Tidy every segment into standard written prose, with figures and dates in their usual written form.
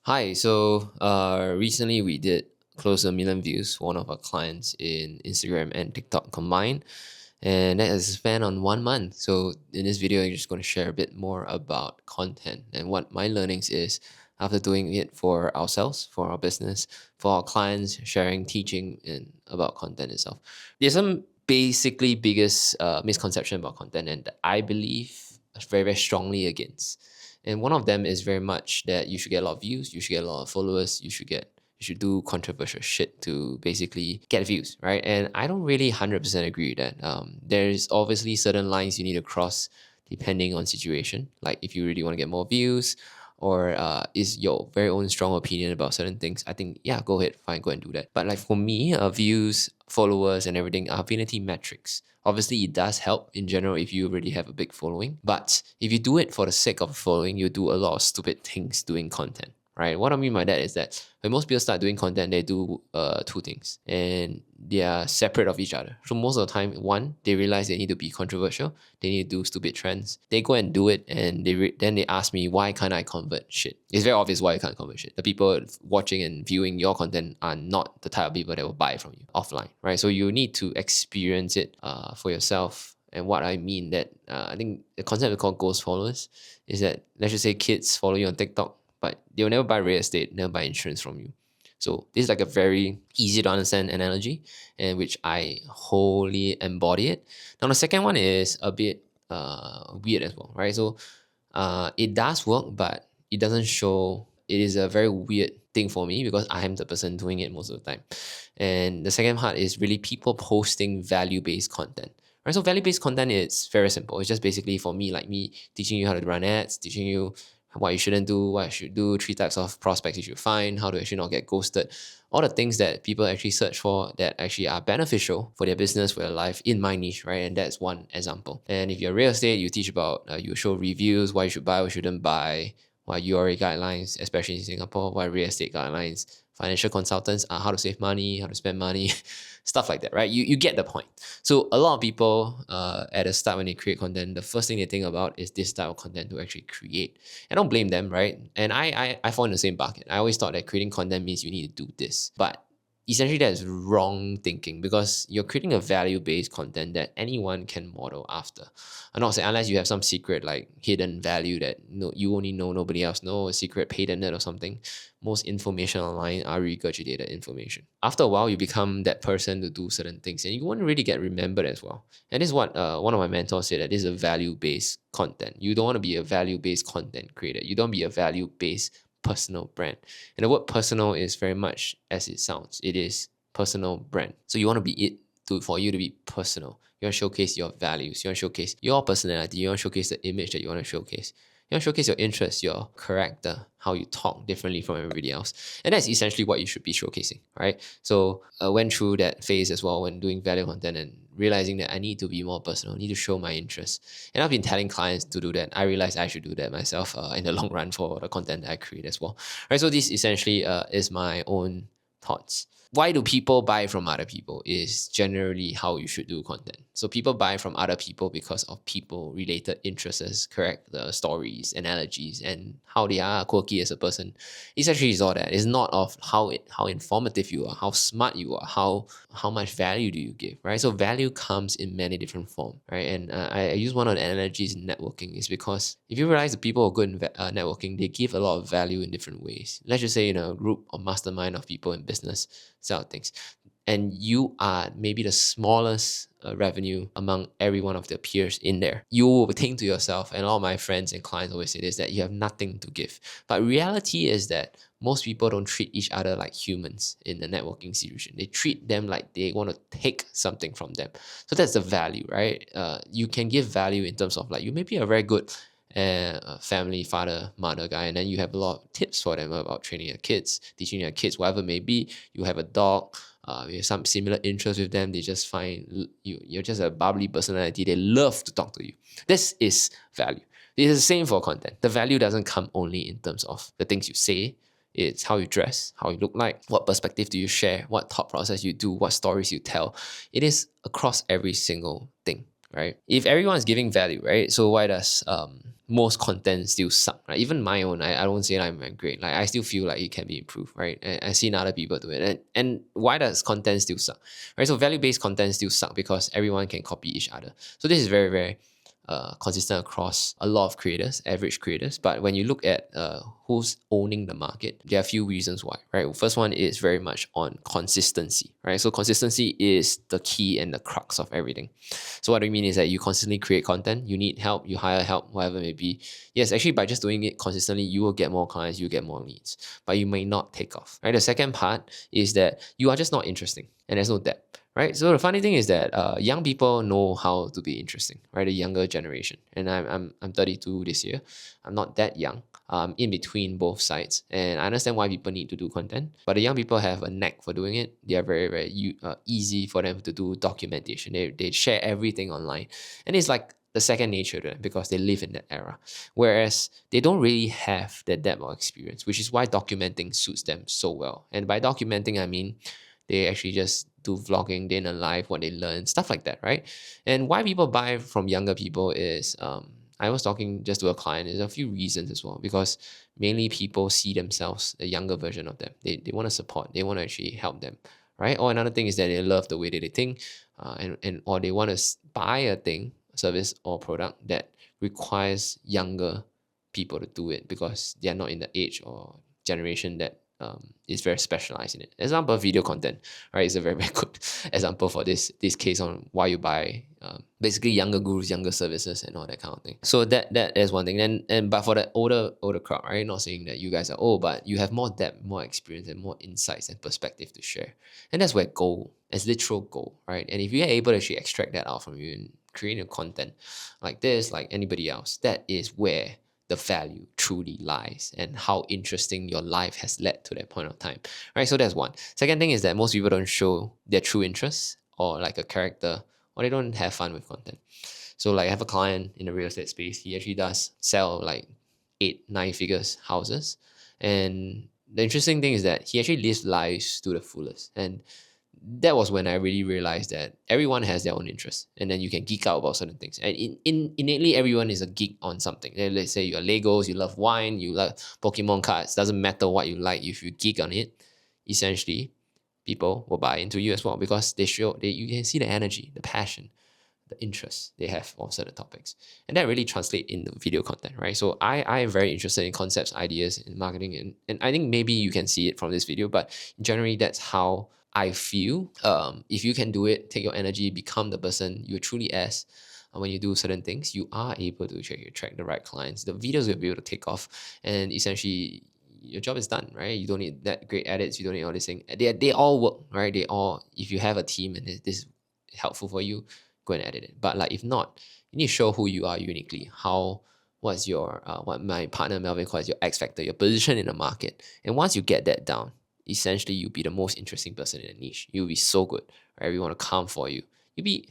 Hi. Recently we did close 1 million views for one of our clients in Instagram and TikTok combined, and that is spent on 1 month. So in this video, I'm just going to share a bit more about content and what my learnings is after doing it for ourselves, for our business, for our clients, sharing, teaching, and about content itself. There's some basically biggest misconception about content, and that I believe very strongly against. And one of them is very much that you should get a lot of views, you should get a lot of followers, you should do controversial shit to basically get views, right? And I don't really 100% agree with that. There's obviously certain lines you need to cross depending on situation. Like if you really want to get more views, or is your very own strong opinion about certain things, I think, yeah, go ahead, fine, go and do that. But like for me, views, followers, and everything are vanity metrics. Obviously, it does help in general if you already have a big following. But if you do it for the sake of following, you do a lot of stupid things doing content, right? What I mean by that is that when most people start doing content, they do two things, and they are separate of each other. So most of the time, one, they realize they need to be controversial, they need to do stupid trends. They go and do it, and then they ask me, why can't I convert shit? It's very obvious why I can't convert shit. The people watching and viewing your content are not the type of people that will buy from you offline, right? So you need to experience it for yourself. And what I mean that I think the concept we call ghost followers is that, let's just say, kids follow you on TikTok, but they'll never buy real estate, never buy insurance from you. So this is like a very easy to understand analogy, and which I wholly embody it. Now the second one is a bit weird as well, right? So it does work, but it doesn't show. It is a very weird thing for me because I am the person doing it most of the time. And the second part is really people posting value-based content. Right, so value-based content is very simple. It's just basically for me, like me, teaching you how to run ads, teaching you what you shouldn't do, what you should do, 3 types of prospects you should find, how to actually not get ghosted, all the things that people actually search for that actually are beneficial for their business, for their life in my niche, right? And that's one example. And if you're real estate, you teach about, you show reviews, why you should buy, what you shouldn't buy, what URA guidelines, especially in Singapore, what real estate guidelines, financial consultants, how to save money, how to spend money, stuff like that, right? You get the point. So a lot of people at the start when they create content, the first thing they think about is this type of content to actually create. And I don't blame them, right? And I fall in the same bucket. I always thought that creating content means you need to do this. But essentially that is wrong thinking, because you're creating a value-based content that anyone can model after. I'm not saying unless you have some secret like hidden value that you only know, nobody else know, a secret patent or something. Most information online are regurgitated information. After a while, you become that person to do certain things, and you won't really get remembered as well. And this is what one of my mentors said, that this is a value-based content. You don't want to be a value-based content creator. You don't be a value-based personal brand. And the word personal is very much as it sounds. It is personal brand. So you want to be it for you to be personal. You want to showcase your values. You want to showcase your personality. You want to showcase the image that you want to showcase. You want to showcase your interests, your character, how you talk differently from everybody else. And that's essentially what you should be showcasing, right? So I went through that phase as well when doing value content and realizing that I need to be more personal, I need to show my interests. And I've been telling clients to do that. I realized I should do that myself in the long run for the content that I create as well. Right. So this essentially is my own thoughts. Why do people buy from other people is generally how you should do content. So people buy from other people because of people related interests, correct? The stories, analogies, and how they are quirky as a person. Essentially is all that. It's not of how informative you are, how smart you are, how much value do you give, right? So value comes in many different forms, right? And I use one of the analogies in networking is because if you realize the people who are good in networking, they give a lot of value in different ways. Let's just say in a group or mastermind of people in business sell things, and you are maybe the smallest revenue among every one of the peers in there, you will think to yourself, and all my friends and clients always say this, that you have nothing to give. But reality is that most people don't treat each other like humans in the networking situation. They treat them like they want to take something from them. So that's the value, right? You can give value in terms of like, you may be a very good family father, mother guy, and then you have a lot of tips for them about training your kids, teaching your kids, whatever it may be. You have a dog, you have some similar interests with them. They just find you're just a bubbly personality. They love to talk to you. This is value. It is the same for content. The value doesn't come only in terms of the things you say. It's how you dress, how you look like, what perspective do you share, what thought process you do, what stories you tell. It is across every single thing, right? If everyone's giving value, right? So why does most content still suck, right? Even my own, I don't say I'm great. Like I still feel like it can be improved, right? I've seen other people do it. And why does content still suck? Right? So value-based content still suck because everyone can copy each other. So this is very, very consistent across a lot of creators, average creators. But when you look at who's owning the market, there are a few reasons why, right? First one is very much on consistency, right? So consistency is the key and the crux of everything. So what I mean is that you constantly create content, you need help, you hire help, whatever it may be. Yes, actually by just doing it consistently, you will get more clients, you get more leads, but you may not take off, right? The second part is that you are just not interesting and there's no depth. Right. So the funny thing is that young people know how to be interesting, right? The younger generation. And I'm 32 this year. I'm not that young. In between both sides. And I understand why people need to do content. But the young people have a knack for doing it. They are very, very easy for them to do documentation. They share everything online. And it's like the second nature to them because they live in that era. Whereas they don't really have that depth of experience, which is why documenting suits them so well. And by documenting, I mean they actually just do vlogging, day in a life, what they learn, stuff like that, right? And why people buy from younger people is I was talking just to a client, there's a few reasons as well, because mainly people see themselves, a younger version of them. They want to support, they want to actually help them, right? Or another thing is that they love the way that they think, and or they want to buy a thing, service or product that requires younger people to do it because they are not in the age or generation that is very specialized in it. Example, video content, right? It's a very, very good example for this case on why you buy basically younger gurus, younger services, and all that kind of thing. So that is one thing. And but for the older crowd, right? Not saying that you guys are old, but you have more depth, more experience, and more insights and perspective to share. And that's where gold, as literal gold, right? And if you're able to actually extract that out from you and creating content like this, like anybody else, that is where the value truly lies and how interesting your life has led to that point of time, right? So that's one. Second thing is that most people don't show their true interests or like a character, or they don't have fun with content. So like I have a client in the real estate space. He actually does sell like 8, 9 figures houses, and the interesting thing is that he actually lives lives to the fullest. And that was when I really realized that everyone has their own interests, and then you can geek out about certain things. And innately, everyone is a geek on something. Let's say you are Legos, you love wine, you love Pokemon cards. Doesn't matter what you like. If you geek on it, essentially, people will buy into you as well because you can see the energy, the passion, the interest they have on certain topics, and that really translates into video content, right? So I am very interested in concepts, ideas, in marketing, and I think maybe you can see it from this video, but generally that's how I feel. If you can do it, take your energy, become the person you truly as. When you do certain things, you are able to attract the right clients. The videos will be able to take off, and essentially your job is done, right? You don't need that great edits, you don't need all this thing. They all work, right? They all, if you have a team and this is helpful for you, go and edit it. But like if not, you need to show who you are uniquely. What's your what my partner Melvin calls your X factor, your position in the market. And once you get that down, essentially you'll be the most interesting person in a niche. You'll be so good, right? Everyone will come for you. You'll be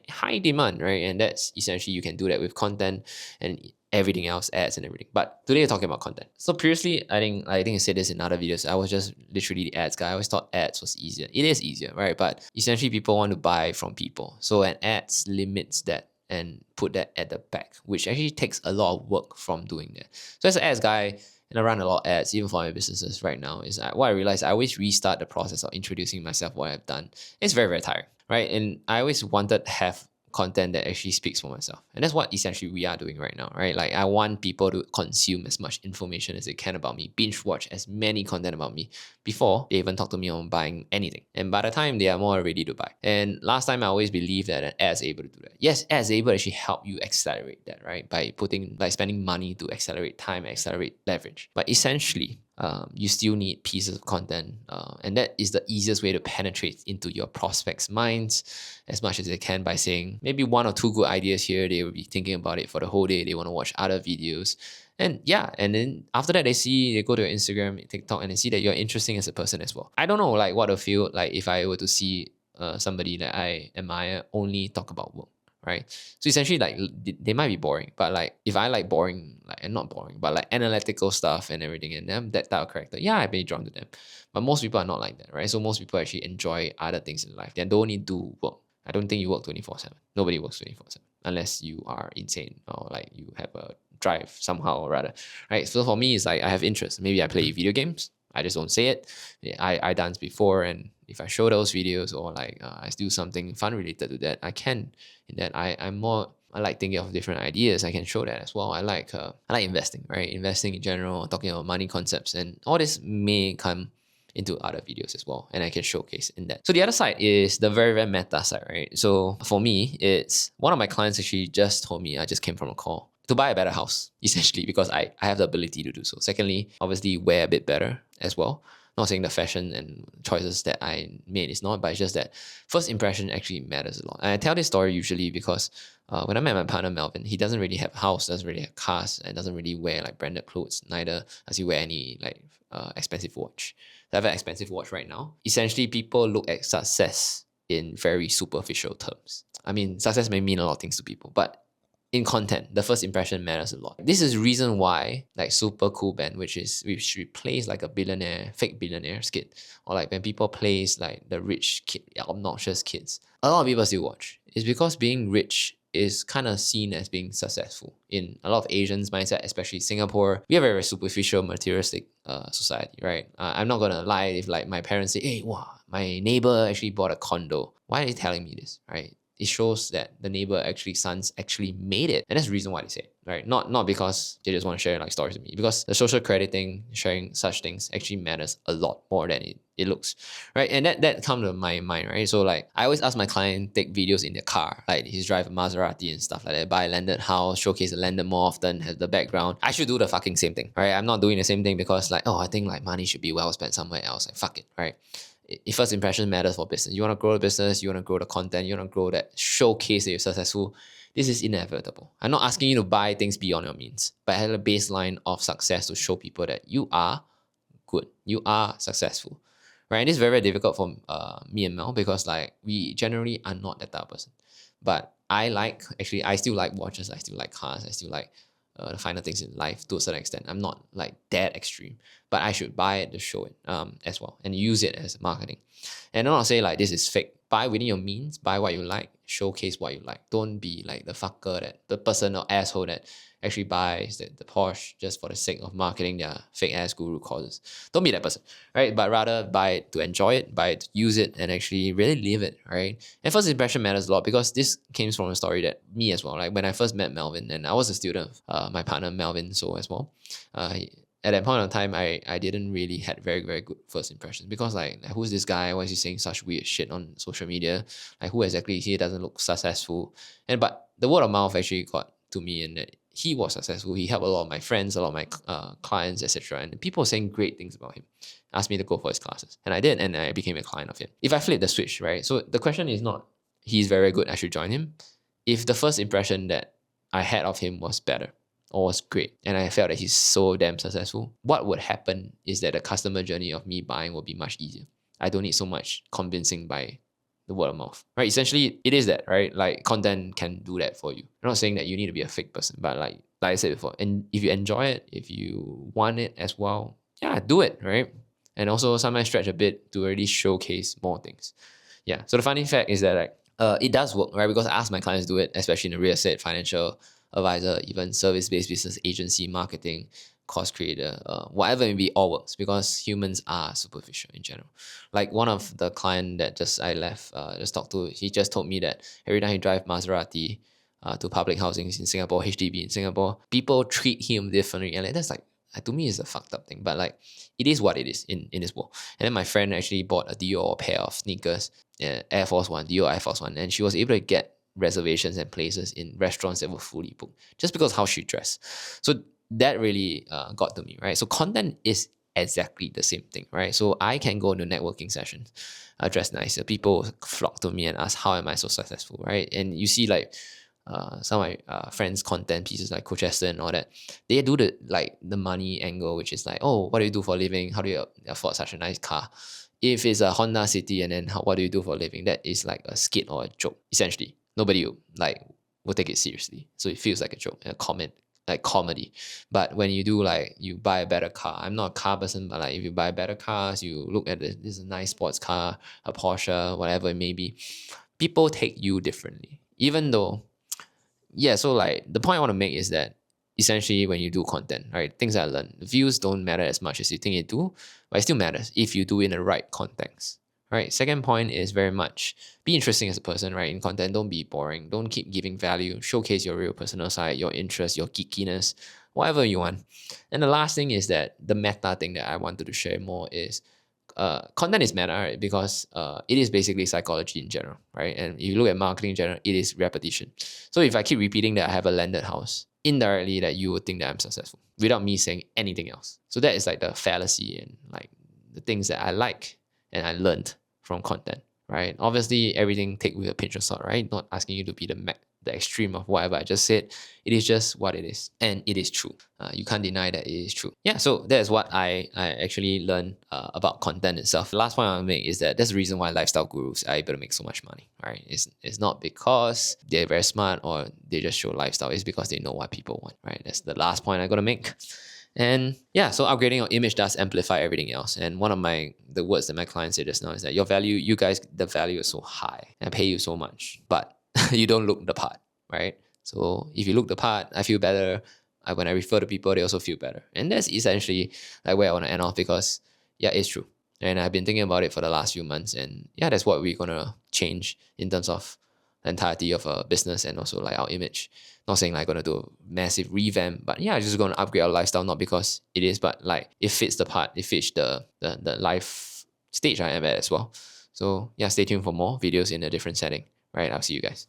high demand, right? And that's essentially you can do that with content and everything else, ads and everything. But today we're talking about content. So previously, I think I said this in other videos. I was just literally the ads guy. I always thought ads was easier. It is easier, right? But essentially people want to buy from people. So an ads limits that and put that at the back, which actually takes a lot of work from doing that. So as an ads guy, and I run a lot of ads, even for my businesses right now, is what I realized I always restart the process of introducing myself, what I've done. It's very, very tiring, right? And I always wanted to have content that actually speaks for myself. And that's what essentially we are doing right now, right? Like I want people to consume as much information as they can about me, binge watch as many content about me before they even talk to me on buying anything. And by the time they are more ready to buy. And last time I always believed that an ad is able to do that. Yes, ads is able to actually help you accelerate that, right? By spending money to accelerate time, accelerate leverage. But essentially, you still need pieces of content, and that is the easiest way to penetrate into your prospects' minds as much as they can by saying maybe 1 or 2 good ideas here. They will be thinking about it for the whole day. They want to watch other videos. And yeah, and then after that, they go to your Instagram, TikTok, and they see that you're interesting as a person as well. I don't know like what I feel like if I were to see somebody that I admire only talk about work, right? So essentially, like they might be boring, but like if I like boring, like and not boring, but like analytical stuff and everything, and them that type of character, yeah, I'd be drawn to them. But most people are not like that, right? So most people actually enjoy other things in life. They don't need to work. I don't think you work 24/7. Nobody works 24/7 unless you are insane or like you have a drive somehow or rather, right? So for me, it's like I have interest. Maybe I play video games. I just don't say it. I dance before, and if I show those videos or like I do something fun related to that, I can. In that I'm more. I like thinking of different ideas. I can show that as well. I like investing, right? Investing in general, talking about money concepts, and all this may come into other videos as well, and I can showcase in that. So the other side is the very, very meta side, right? So for me, it's one of my clients actually just told me, I just came from a call, to buy a better house, essentially, because I have the ability to do so. Secondly, obviously wear a bit better as well. Not saying the fashion and choices that I made is not, but it's just that first impression actually matters a lot. And I tell this story usually because when I met my partner Melvin, he doesn't really have a house, doesn't really have cars, and doesn't really wear like branded clothes. Neither does he wear any like expensive watch. I have an expensive watch right now. Essentially, people look at success in very superficial terms. I mean, success may mean a lot of things to people, but in content, the first impression matters a lot. This is reason why like Super Cool Band, which plays like a billionaire, fake billionaire skit, or like when people plays like the rich kid, obnoxious kids, a lot of people still watch. It's because being rich is kind of seen as being successful in a lot of Asians' mindset, especially Singapore. We are very, very superficial, materialistic society, right? I'm not gonna lie if like my parents say, "Hey, wow, my neighbor actually bought a condo." Why are they telling me this, right? It shows that the neighbor sons actually made it, and that's the reason why they say it, right? Not because they just want to share like stories with me, because the social crediting, sharing such things actually matters a lot more than it looks, right? And that comes to my mind, right? So like I always ask my client take videos in their car, like he's driving Maserati and stuff like that, buy a landed house, showcase the landed more often, have the background. I should do the fucking same thing, right? I'm not doing the same thing because like, oh, I think like money should be well spent somewhere else. Like fuck it, right? First impression matters for business. You want to grow the business, you want to grow the content, you want to grow that showcase that you're successful. This is inevitable. I'm not asking you to buy things beyond your means, but have a baseline of success to show people that you are good, you are successful, right? And it's very, very difficult for me and Mel because like we generally are not that type of person. But I still like watches, I still like cars, I still like the finer things in life to a certain extent. I'm not like that extreme, but I should buy it to show it as well and use it as marketing. And I'm not saying like this is fake. Buy within your means, buy what you like, showcase what you like. Don't be like the fucker, that the person or asshole that actually buys the Porsche just for the sake of marketing their fake ass guru courses. Don't be that person, right? But rather buy it to enjoy it, buy it to use it, and actually really live it, right? And first impression matters a lot because this came from a story that me as well. Like when I first met Melvin, and I was a student of my partner Melvin, so as well. At that point of time, I didn't really had very, very good first impressions because like who's this guy? Why is he saying such weird shit on social media? Like who exactly is he? Doesn't look successful. But the word of mouth actually got to me, and that he was successful. He helped a lot of my friends, a lot of my clients, etc. And people were saying great things about him. Asked me to go for his classes, and I did, and I became a client of him. If I flip the switch, right? So the question is not he's very good, I should join him. If the first impression that I had of him was better or was great, and I felt that he's so damn successful, what would happen is that the customer journey of me buying will be much easier. I don't need so much convincing by the word of mouth, right? Essentially, it is that, right? Like content can do that for you. I'm not saying that you need to be a fake person, but like I said before, and if you enjoy it, if you want it as well, yeah, do it, right? And also sometimes stretch a bit to really showcase more things. Yeah. So the funny fact is that like it does work, right? Because I ask my clients to do it, especially in the real estate, financial advisor, even service-based business agency, marketing, course creator, whatever it may be, all works because humans are superficial in general. Like one of the client that I left, just talked to, he just told me that every time he drive Maserati to public housings in Singapore, HDB in Singapore, people treat him differently, and like, that's like to me is a fucked up thing, but like it is what it is in this world. And then my friend actually bought a Dior pair of sneakers, Air Force One, Dior Air Force One, and she was able to get reservations and places in restaurants that were fully booked just because how she dressed. So that really got to me, right? So content is exactly the same thing, right? So I can go into networking sessions, dress nicer. People flock to me and ask, how am I so successful, right? And you see like some of my friends' content pieces like Coach Esther and all that, they do the money angle, which is like, oh, what do you do for a living? How do you afford such a nice car? If it's a Honda City, and then what do you do for a living? That is like a skit or a joke, essentially. Nobody will take it seriously. So it feels like a joke, a comment, like comedy. But when you do like you buy a better car, I'm not a car person, but like if you buy better cars, you look at this is a nice sports car, a Porsche, whatever it may be, people take you differently. Even though, yeah, so like the point I want to make is that essentially when you do content, right? Things I learned. Views don't matter as much as you think it do, but it still matters if you do it in the right context. Right. Second point is very much be interesting as a person, right? In content, don't be boring. Don't keep giving value. Showcase your real personal side, your interest, your geekiness, whatever you want. And the last thing is that the meta thing that I wanted to share more is content is meta, right? Because it is basically psychology in general, right? And if you look at marketing in general, it is repetition. So if I keep repeating that I have a landed house, indirectly that you would think that I'm successful without me saying anything else. So that is like the fallacy and like the things that I like and I learned from content, right? Obviously, everything take with a pinch of salt, right? Not asking you to be the extreme of whatever I just said. It is just what it is, and it is true. You can't deny that it is true. Yeah, so that is what I actually learned about content itself. The last point I'll make is that that's the reason why lifestyle gurus are able to make so much money, right? It's not because they're very smart or they just show lifestyle. It's because they know what people want, right? That's the last point I gotta make. And yeah, so upgrading your image does amplify everything else. And one of the words that my clients say just now is that your value, you guys, the value is so high and I pay you so much, but you don't look the part, right? So if you look the part, I feel better. When I refer to people, they also feel better. And that's essentially like where I want to end off because yeah, it's true. And I've been thinking about it for the last few months. And yeah, that's what we're gonna change in terms of the entirety of a business and also like our image. Not saying like gonna do a massive revamp, but yeah, just gonna upgrade our lifestyle, not because it is, but like it fits the part, it fits the life stage I am at as well. So yeah, stay tuned for more videos in a different setting. Right, I'll see you guys.